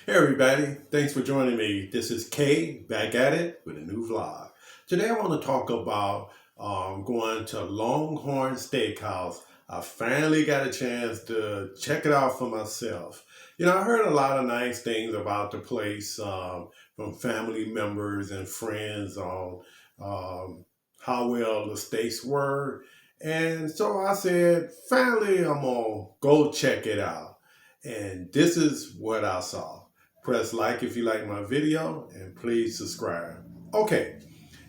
Hey everybody, thanks for joining me. This is Kay back at it with a new vlog. Today I want to talk about going to LongHorn Steakhouse. I finally got a chance to check it out for myself. I heard a lot of nice things about the place from family members and friends on how well the steaks were. And so I said, finally I'm going to go check it out. And this is what I saw. Press like if you like my video and please subscribe. Okay,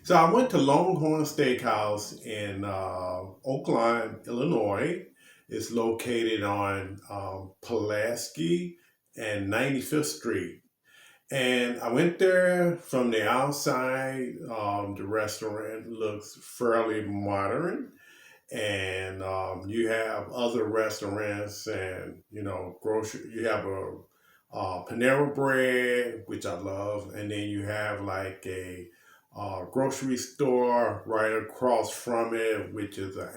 so I went to Longhorn Steakhouse in Oak Lawn, Illinois. It's located on Pulaski and 95th Street. And I went there from the outside. The restaurant looks fairly modern. And you have other restaurants and, grocery. You have a Panera Bread, which I love, and then you have like a grocery store right across from it, which is a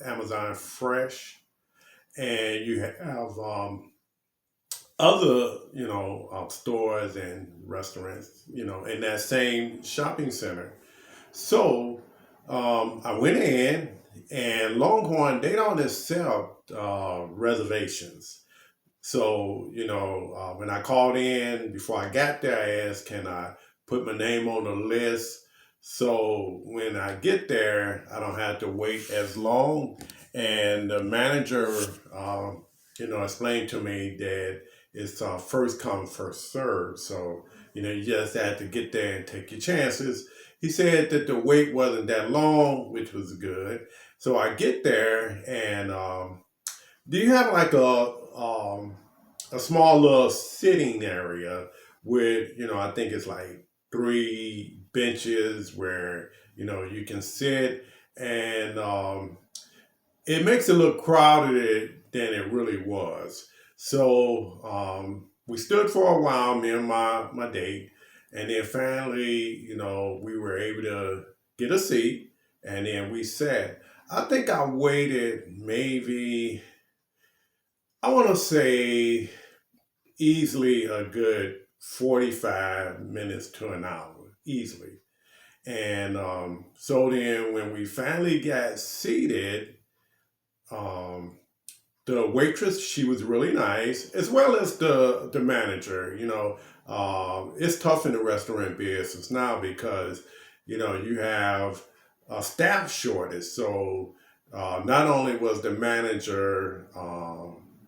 Amazon Fresh, and you have other stores and restaurants, in that same shopping center. So I went in, and Longhorn, they don't accept reservations. So, when I called in before I got there, I asked, can I put my name on the list? So when I get there, I don't have to wait as long. And the manager, explained to me that it's first come, first served. So, you just had to get there and take your chances. He said that the wait wasn't that long, which was good. So I get there, and do you have like a small little sitting area with, I think it's like three benches where, you can sit, and it makes it look crowded than it really was. So we stood for a while, me and my date, and then finally, we were able to get a seat, and then we sat. I think I waited maybe, I want to say, easily a good 45 minutes to an hour, easily. And so then when we finally got seated, um, the waitress, she was really nice, as well as the manager. It's tough in the restaurant business now because, you have a staff shortage. So not only was the manager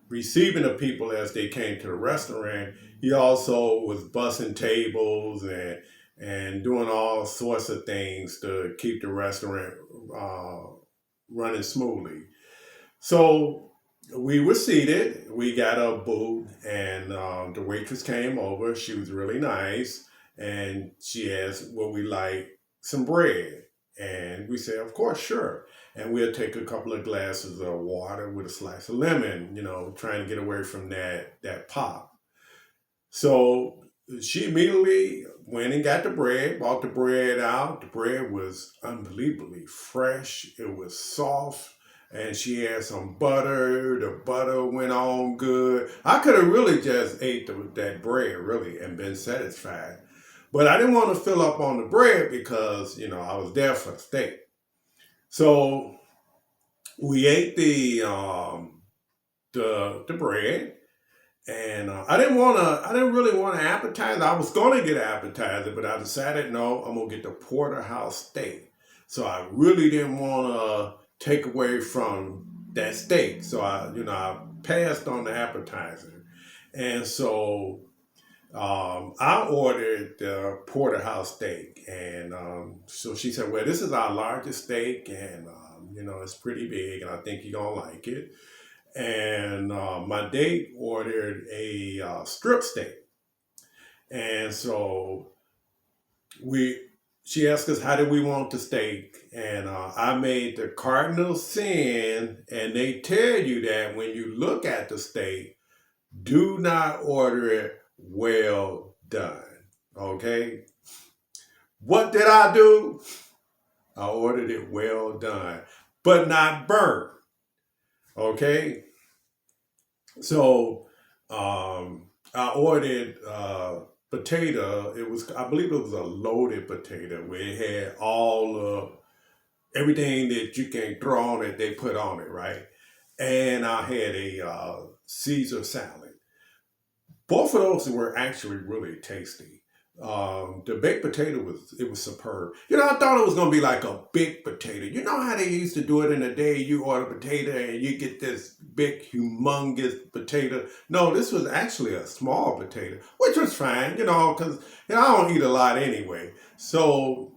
receiving the people as they came to the restaurant, he also was bussing tables and doing all sorts of things to keep the restaurant uh, running smoothly. So we were seated. We got a booth, and the waitress came over. She was really nice, and she asked, "Would we like some bread?" And we said, "Of course, sure." And we'll take a couple of glasses of water with a slice of lemon, trying to get away from that pop. So she immediately went and got the bread, bought the bread out. The bread was unbelievably fresh. It was soft. And she had some butter. The butter went on good. I could have really just ate that bread, really, and been satisfied. But I didn't want to fill up on the bread because, I was there for the steak. So we ate the bread, and I didn't really want an appetizer. I was going to get an appetizer, but I decided no, I'm gonna get the porterhouse steak. So I really didn't want to take away from that steak. So I passed on the appetizer, and so I ordered the porterhouse steak, and so she said, "Well, this is our largest steak, and it's pretty big, and I think you're gonna like it." And my date ordered a strip steak, and so we she asked us how did we want the steak, and I made the cardinal sin, and they tell you that when you look at the steak, do not order it well done. Okay, what did I do? I ordered it well done, but not burnt. Okay, so I ordered potato. It was, I believe it was a loaded potato where it had all everything that you can throw on it, they put on it, right? And I had a Caesar salad. Both of those were actually really tasty. The baked potato was superb. You know, I thought it was gonna be like a big potato. You know how they used to do it in the day? You order potato and you get this big, humongous potato. No, this was actually a small potato, which was fine. You know, because I don't eat a lot anyway. So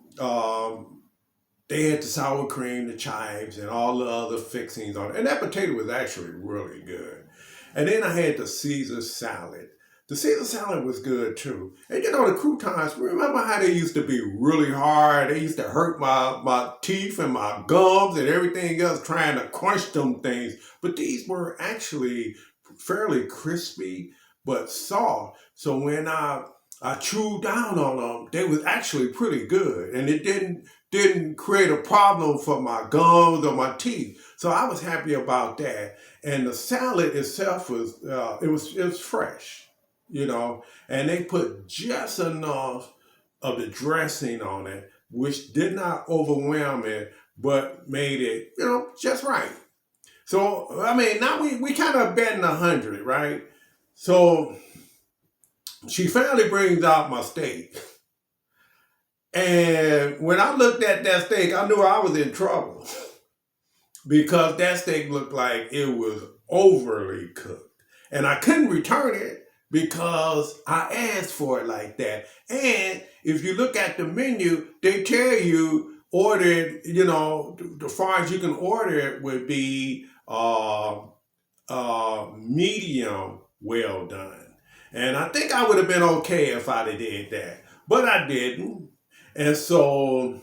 they had the sour cream, the chives, and all the other fixings on it. And that potato was actually really good. And then I had the Caesar salad. The Caesar salad was good too. And you know, the croutons, remember how they used to be really hard? They used to hurt my teeth and my gums and everything else trying to crunch them things. But these were actually fairly crispy but soft. So when I chewed down on them, they was actually pretty good. And it didn't create a problem for my gums or my teeth. So I was happy about that. And the salad itself was it was fresh, you know, and they put just enough of the dressing on it, which did not overwhelm it, but made it, you know, just right. So I mean, now we kind of betting 100, right? So she finally brings out my steak. And when I looked at that steak, I knew I was in trouble because that steak looked like it was overly cooked. And I couldn't return it because I asked for it like that. And if you look at the menu, they tell you order it, you know, the far as you can order it would be medium well done. And I think I would have been okay if I'd have did that. But I didn't. And so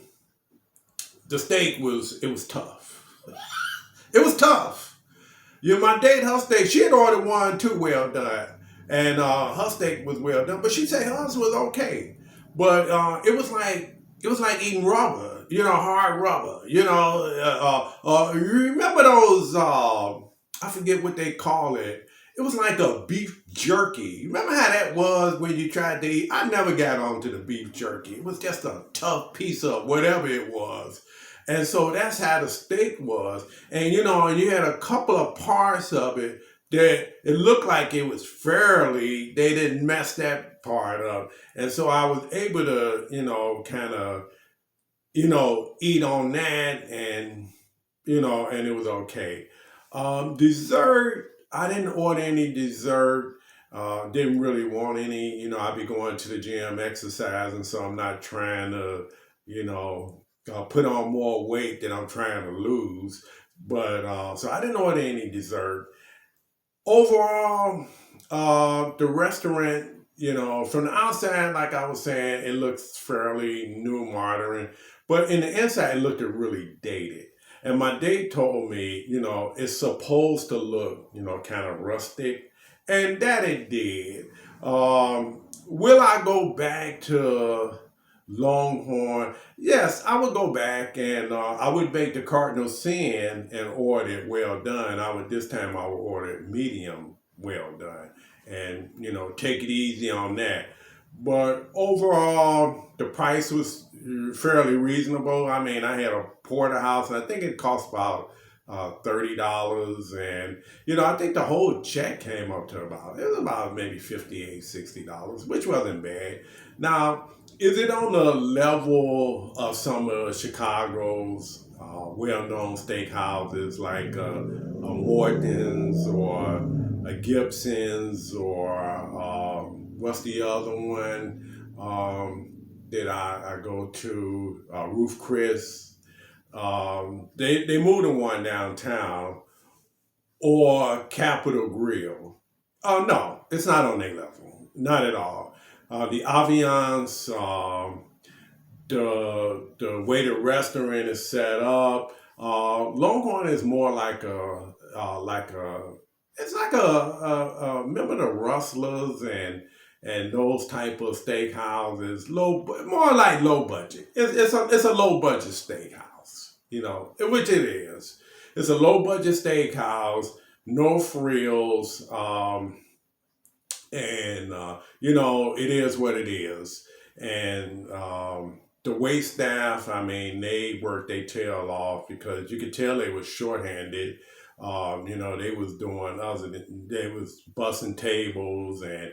the steak was tough. It was tough. You know, my date, her steak, she had ordered one too well done. And her steak was well done. But she said hers was okay. But it was like eating rubber, you know, hard rubber. You know, you remember those I forget what they call it. It was like a beef jerky. Remember how that was when you tried to eat? I never got onto the beef jerky. It was just a tough piece of whatever it was. And so that's how the steak was. And you know, and you had a couple of parts of it that it looked like it was fairly, they didn't mess that part up. And so I was able to, you know, kind of, you know, eat on that and, you know, and it was okay. Dessert, I didn't order any dessert. Didn't really want any. You know, I be going to the gym exercising, so I'm not trying to, you know, put on more weight than I'm trying to lose. But so I didn't order any dessert. Overall, the restaurant, you know, from the outside, like I was saying, it looks fairly new, modern, but in the inside, it looked really dated. And my date told me, you know, it's supposed to look, you know, kind of rustic, and that it did. Will I go back to Longhorn? Yes, I would go back and I would make the cardinal sin and order it well done. This time I would order it medium well done and, you know, take it easy on that. But overall, the price was fairly reasonable. I mean, I had a porterhouse, and I think it cost about $30, and you know, I think the whole check came up to about maybe $58, $60, which wasn't bad. Now, is it on the level of some of Chicago's well-known steakhouses like a Morton's or a Gibson's or what's the other one that I go to? Roof Chris. They moved to one downtown or Capitol Grill. Oh no, it's not on their level, not at all. The ambiance, the way the restaurant is set up. Longhorn is more it's like remember the Rustlers and those type of steakhouses, more like low budget. It's a low budget steakhouse, you know, which it is. It's a low budget steakhouse, no frills. And you know, it is what it is. And the wait staff, I mean, they worked their tail off because you could tell they was shorthanded. You know, they was doing other than they was bussing tables and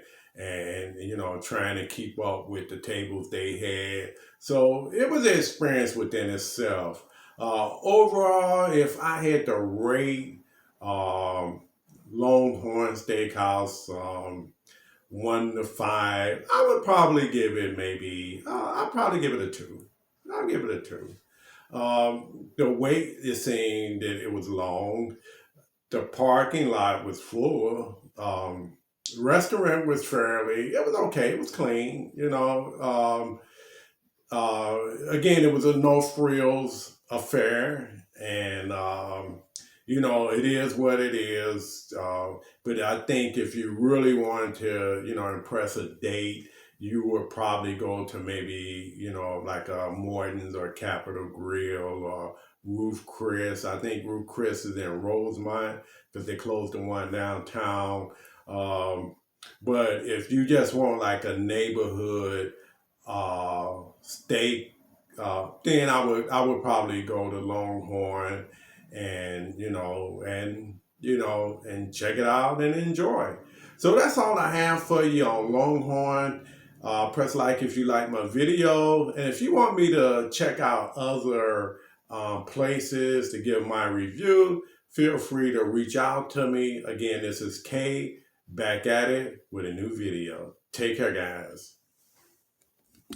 you know, trying to keep up with the tables they had. So it was an experience within itself. Overall, if I had to rate um, Longhorn Steakhouse 1 to 5, I would probably give it maybe. I'd probably give it a 2. I'll give it a 2. The wait is saying that it was long. The parking lot was full. Restaurant was fairly. It was okay. It was clean. You know. Again, it was a no frills affair, and you know, it is what it is. But I think if you really wanted to, you know, impress a date, you would probably go to maybe, you know, like a Morton's or Capitol Grill or Roof Chris. I think Roof Chris is in Rosemont because they closed the one downtown. Um, but if you just want like a neighborhood steak, then I would probably go to Longhorn, and and check it out and enjoy. So that's all I have for you on Longhorn. Press like if you like my video, and if you want me to check out other places to give my review, feel free to reach out to me. Again, this is K back at it with a new video. Take care, guys.